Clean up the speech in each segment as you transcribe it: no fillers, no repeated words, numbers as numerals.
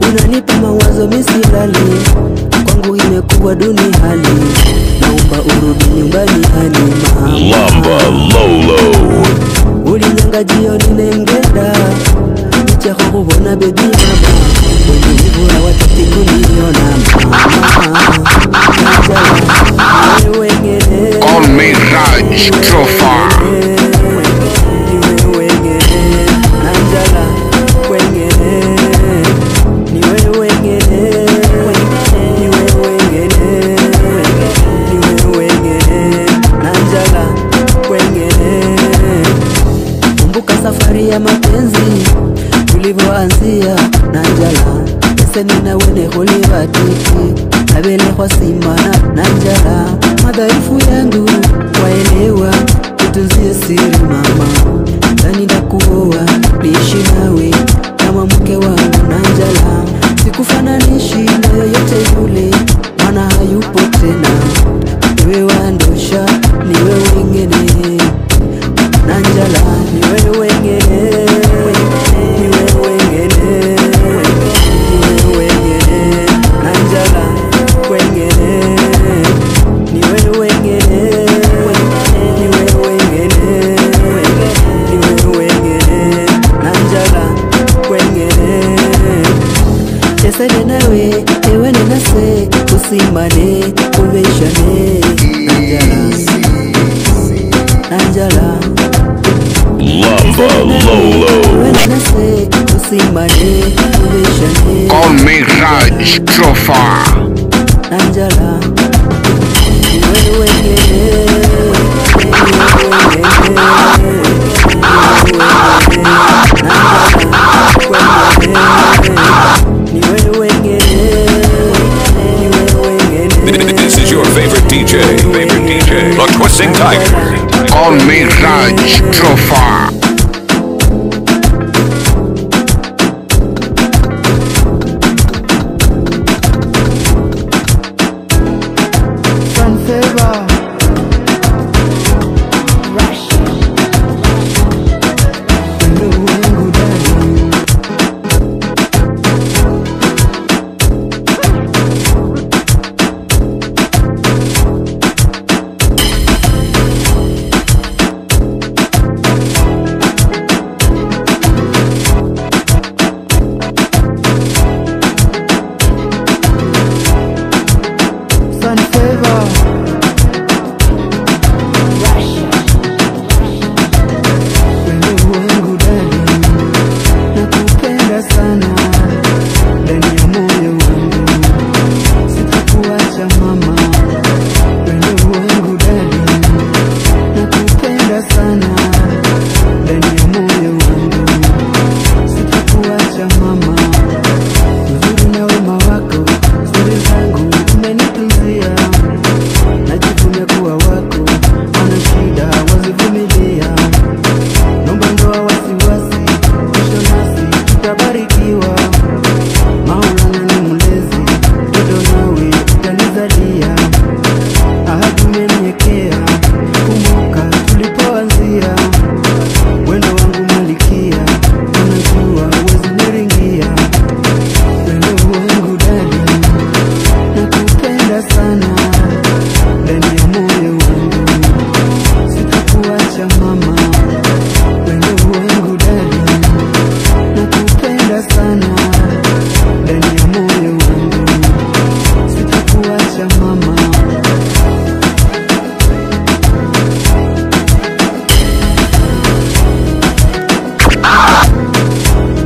unanipa mawazo misilali, kwangu imekuwa duni hali, naomba urudi nyumbani hani mama. Lamba Lolo Ulinyanga jioni nengenda, nichako kubona baby mama, wenye hivura watati kuniona mama. Call me Raj Trofa. Safari ya mapenzi tulivyoanzia Nanjala, sema na wene holi batiki abele kwa simana Nanjala, madhaifu yangu waelewa, tutunzie siri mama, ndani ndakuoa niishi nawe kama mke wangu Nanjala, sikufananishi na yoyote yule, maana hayupo tena, wewe wandosha niwe wengine Nanjala, niwe wengine, niwe wengine, niwe wengine, Nanjala, wengine, niwe wengine, niwe wengine, niwe wengine, Nanjala, wengine. Chesede nawe, ewe nenase, usimane, uveshane, Nanjala, Nanjala. Lamba Lolo. Call me Raj Trofa. Nanjala, This is your favorite DJ, the Twisting Tiger. Call me Raj Trofa.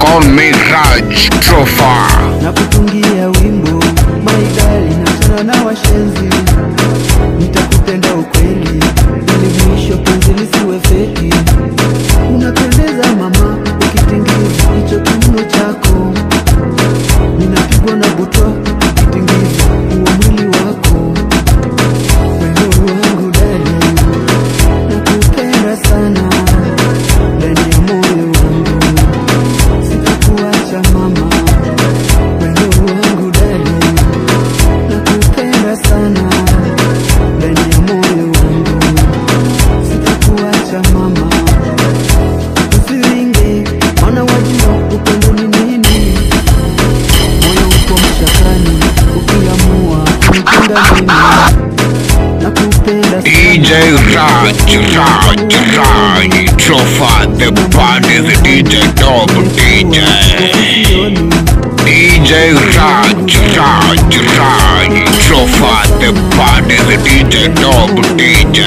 Call me Raj Trofa. Nakutungia wimbo maidali na sana na washenzi, nitakupenda ukweli ili mwisho penzi lisiwe feki. Unapendeza mama, ukitingiza hicho kiuno chako, ninapigwa na butwa ukitingiza huo mwili wako. Wewe wangu dali, nakupenda sana ndani ya moyo wangu, sitakuacha mama. Wewe wangu dali, nakupenda sana ndani ya moyo DJ Raj, so far the party is DJ Top DJ. DJ Raj, so far the party is DJ Top DJ.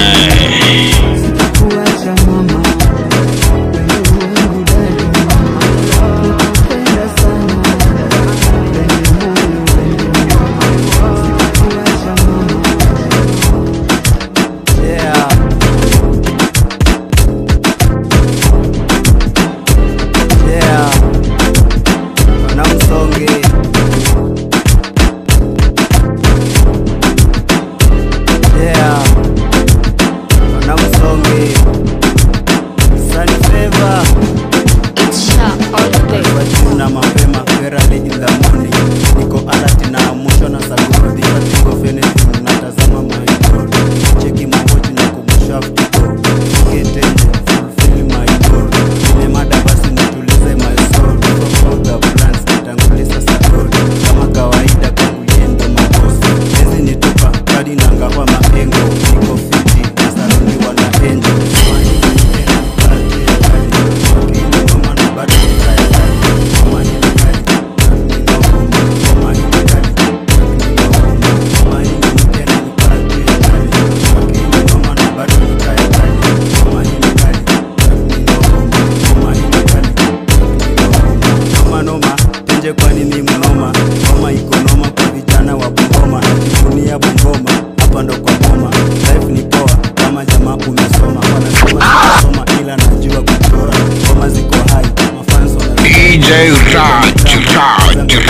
DJ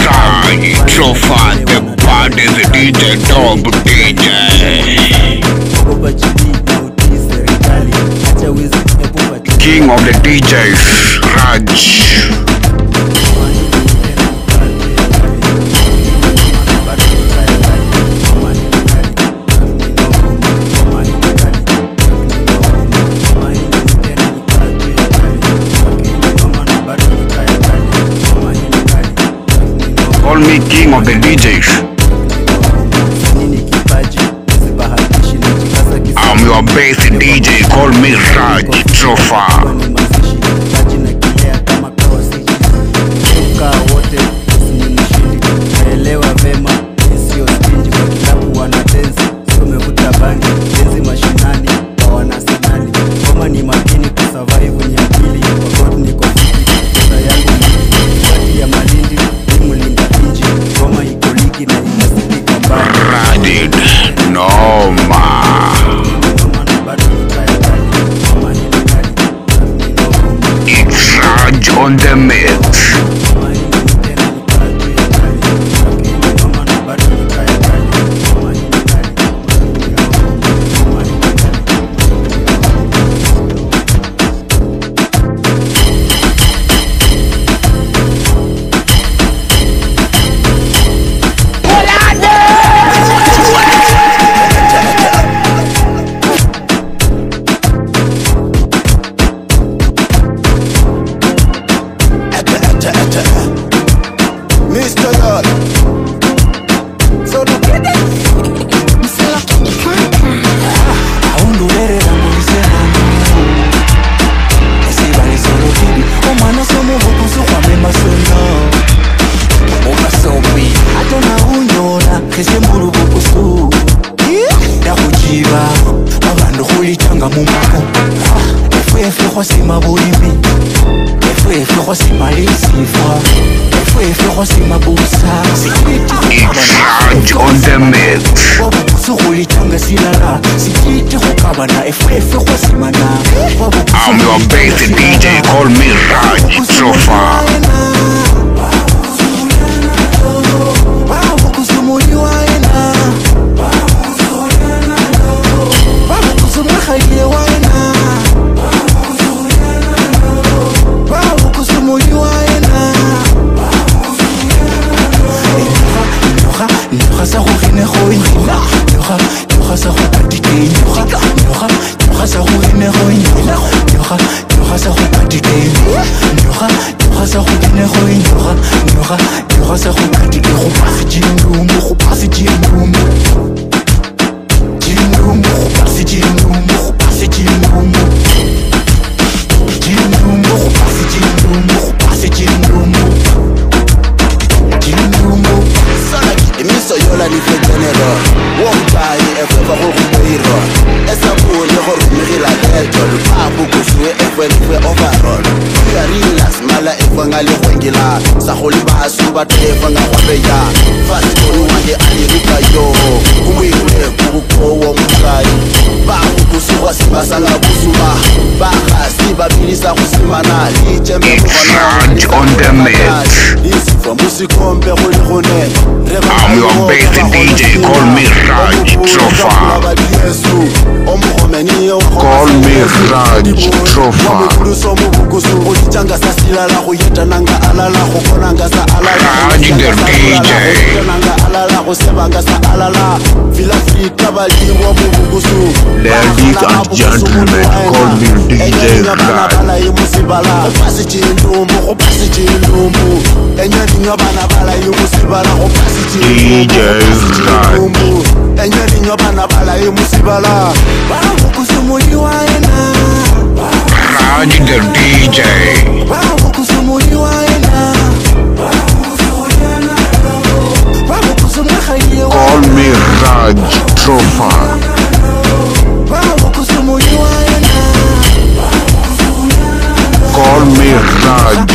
Raj, so far the party is DJ Top DJ. King of the DJs, Raj. Call me king of the DJs. I'm your best DJ. Call me Raj so far. On the mix. On the mix. I'm your best DJ. Call me Raj so far. Nyoha sa go Lola ni fe general Wonkai efeba go rubeiro Esa bole go rumigila leto Lupapu kusue efwe overall Ya relax mala efanga le kwengila Sa holi basu batu efanga kwabeya Fast koni wange alirika yo Kumwile kukukowo mkai Baku kusuwa sibasa nga busuma Baka siba bilisa kusimana Lichembe Raj on the mix. I'm your favorite DJ, call me Raj Trofa. Call me Raj Trofa. Raj the DJ. Ladies and gentlemen, call me DJ Raj. DJ Raj the DJ. Call me Raj Trofa. Call me Raj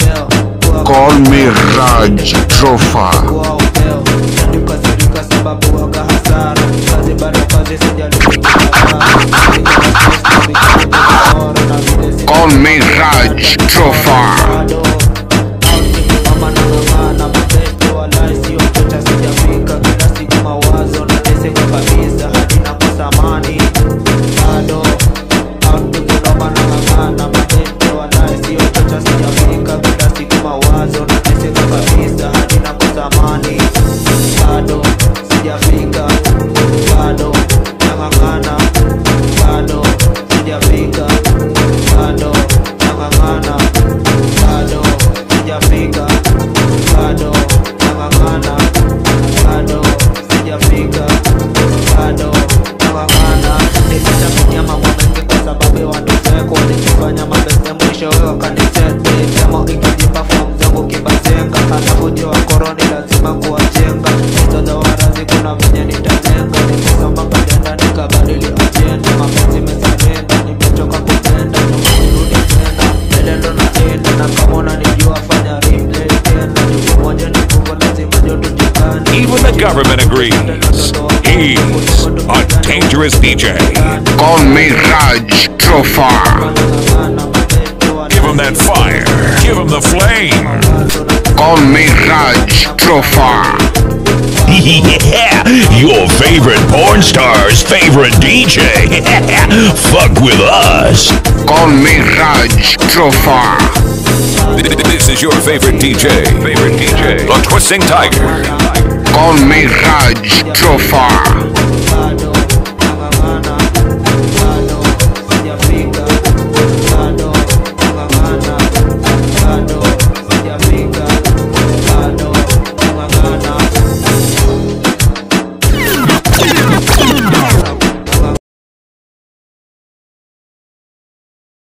Trofa. Call me Raj Trofa. Call me Raj Trofa. Even the government agrees. He's a dangerous DJ. Call me Raj Trofa. Give him that fire. Give him the flame. Call me Raj Trofa. Yeah, your favorite porn star's favorite DJ. Fuck with us. Call me Raj Trofa. This is your favorite DJ. The Twisting Tiger. Call me Raj Trofa.